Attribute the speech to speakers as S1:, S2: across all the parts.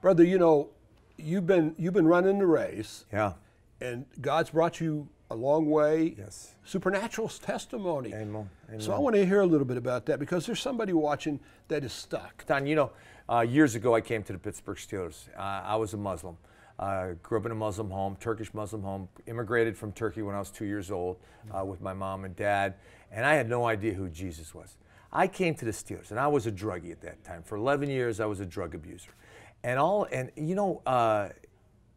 S1: Brother, you know, you've been running the race.
S2: Yeah.
S1: And God's brought you a long way.
S2: Yes.
S1: Supernatural testimony.
S2: Amen. Amen.
S1: So I want to hear a little bit about that because there's somebody watching that is stuck.
S2: Don, you know, years ago I came to the Pittsburgh Steelers. I was a Muslim. Grew up in a Muslim home, Turkish Muslim home. Immigrated from Turkey when I was 2 years old with my mom and dad. And I had no idea who Jesus was. I came to the Steelers, and I was a druggie at that time. For 11 years, I was a drug abuser. And you know,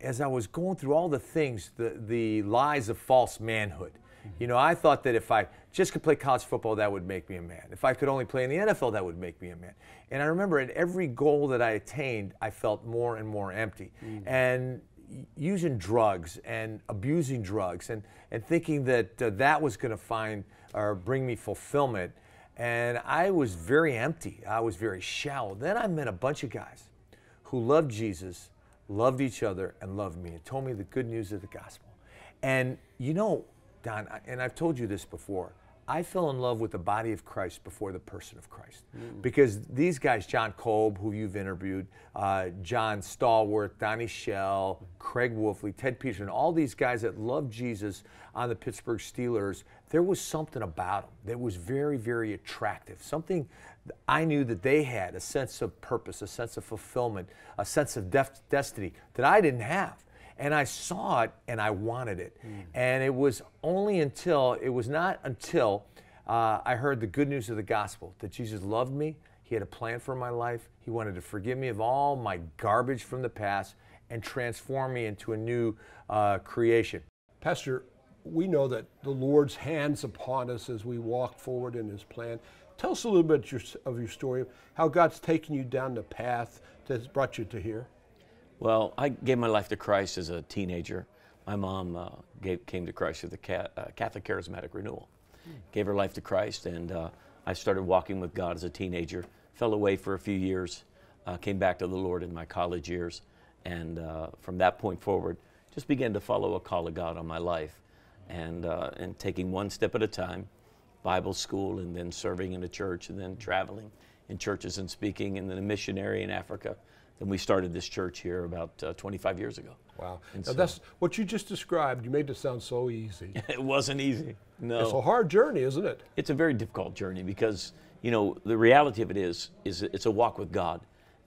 S2: as I was going through all the things, the lies of false manhood, you know, I thought that if I just could play college football, that would make me a man. If I could only play in the NFL, that would make me a man. And I remember at every goal that I attained, I felt more and more empty. And using drugs and abusing drugs and thinking that that was going to find or bring me fulfillment. And I was very empty. I was very shallow. Then I met a bunch of guys who loved Jesus, loved each other, and loved me, and told me the good news of the gospel. And you know, Don, and I've told you this before, I fell in love with the body of Christ before the person of Christ. Because these guys, John Kolb, who you've interviewed, John Stallworth, Donnie Shell, Craig Wolfley, Ted Peterson, all these guys that loved Jesus on the Pittsburgh Steelers, there was something about them that was very, very attractive. Something I knew that they had, a sense of purpose, a sense of fulfillment, a sense of destiny that I didn't have. And I saw it and I wanted it. And it was not until I heard the good news of the gospel, that Jesus loved me, he had a plan for my life, he wanted to forgive me of all my garbage from the past and transform me into a new creation.
S1: Pastor, we know that the Lord's hand's upon us as we walk forward in his plan. Tell us a little bit of your story, how God's taken you down the path that's brought you to here.
S3: Well, I gave my life to Christ as a teenager. My mom came to Christ through the Catholic Charismatic Renewal. Gave her life to Christ, and I started walking with God as a teenager. Fell away for a few years, came back to the Lord in my college years, and from that point forward, just began to follow a call of God on my life, and taking one step at a time, Bible school, and then serving in a church, and then traveling in churches and speaking, and then a missionary in Africa. Then we started this church here about 25 years ago.
S1: Wow. Now that's what you just described. You made it sound so easy.
S3: It wasn't easy. No.
S1: It's a hard journey, isn't it?
S3: It's a very difficult journey because, you know, the reality of it is it's a walk with God.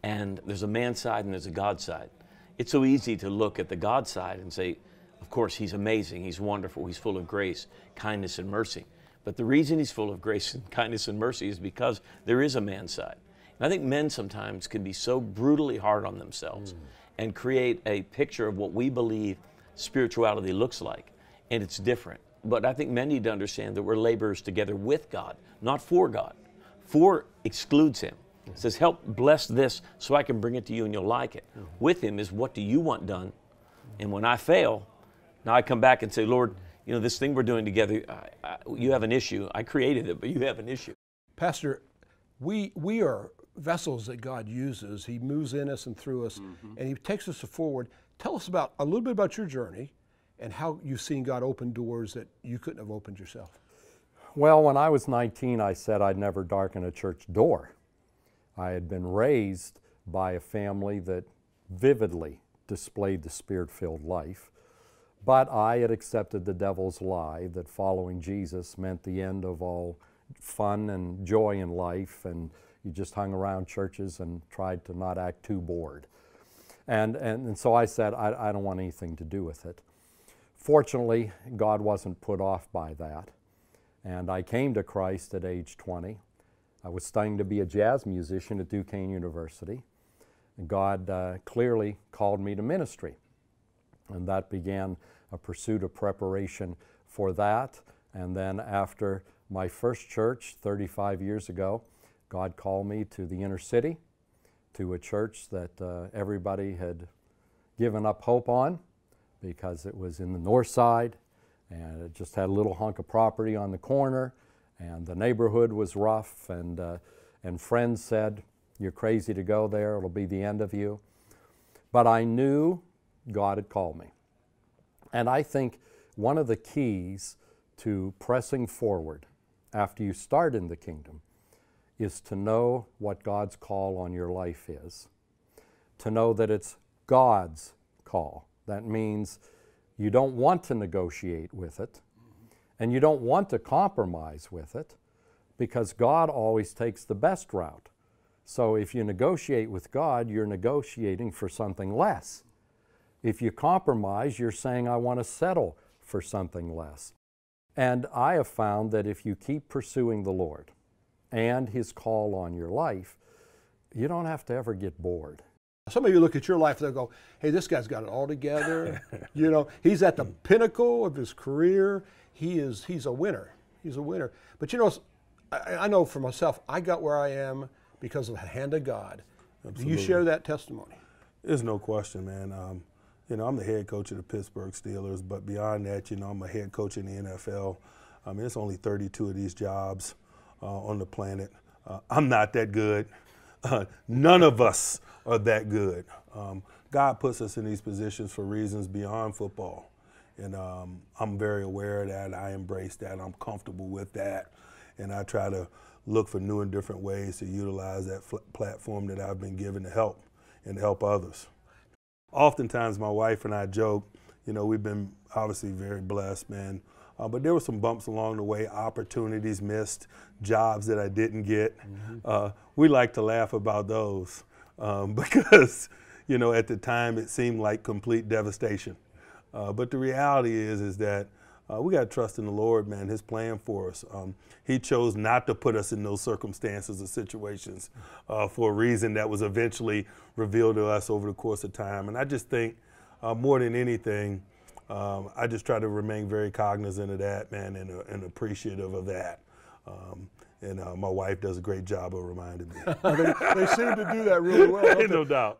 S3: And there's a man side and there's a God side. It's so easy to look at the God side and say, of course, he's amazing, he's wonderful, he's full of grace, kindness, and mercy. But the reason he's full of grace and kindness and mercy is because there is a man side. And I think men sometimes can be so brutally hard on themselves and create a picture of what we believe spirituality looks like, and it's different. But I think men need to understand that we're laborers together with God, not for God. For excludes him. It says, help bless this so I can bring it to you and you'll like it. With him is, what do you want done? And when I fail, now I come back and say, Lord, you know, this thing we're doing together, you have an issue. I created it, but you have an issue.
S1: Pastor, we are vessels that God uses. He moves in us and through us, and he takes us forward. Tell us a little bit about your journey and how you've seen God open doors that you couldn't have opened yourself.
S4: Well, when I was 19, I said I'd never darken a church door. I had been raised by a family that vividly displayed the Spirit-filled life, but I had accepted the devil's lie that following Jesus meant the end of all fun and joy in life, and you just hung around churches and tried to not act too bored. And so I said, I don't want anything to do with it. Fortunately, God wasn't put off by that. And I came to Christ at age 20. I was studying to be a jazz musician at Duquesne University. And God clearly called me to ministry. And that began a pursuit of preparation for that. And then after my first church 35 years ago, God called me to the inner city, to a church that everybody had given up hope on because it was in the north side and it just had a little hunk of property on the corner, and the neighborhood was rough, and friends said, you're crazy to go there, it'll be the end of you. But I knew God had called me. And I think one of the keys to pressing forward after you start in the kingdom is to know what God's call on your life is. to know that it's God's call. That means you don't want to negotiate with it, and you don't want to compromise with it, because God always takes the best route. So if you negotiate with God, you're negotiating for something less. If you compromise, you're saying, I want to settle for something less. And I have found that if you keep pursuing the Lord and His call on your life, you don't have to ever get bored.
S1: Some of you look at your life and they'll go, hey, this guy's got it all together. You know, he's at the pinnacle of his career. He's a winner. He's a winner. But you know, I know for myself, I got where I am because of the hand of God.
S5: Absolutely.
S1: Do you share that testimony?
S5: There's no question, man. You know, I'm the head coach of the Pittsburgh Steelers, but beyond that, you know, I'm a head coach in the NFL. I mean, it's only 32 of these jobs on the planet. I'm not that good. None of us are that good. God puts us in these positions for reasons beyond football. And I'm very aware of that. I embrace that. I'm comfortable with that. And I try to look for new and different ways to utilize that platform that I've been given to help and help others. Oftentimes my wife and I joke, you know, we've been obviously very blessed, man. But there were some bumps along the way, opportunities missed, jobs that I didn't get. We like to laugh about those because, you know, at the time it seemed like complete devastation. But the reality is that we got to trust in the Lord, man, His plan for us. He chose not to put us in those circumstances or situations for a reason that was eventually revealed to us over the course of time. And I just think more than anything, I just try to remain very cognizant of that, man, and appreciative of that. And my wife does a great job of reminding me.
S1: They seem to do that really well.
S5: No doubt.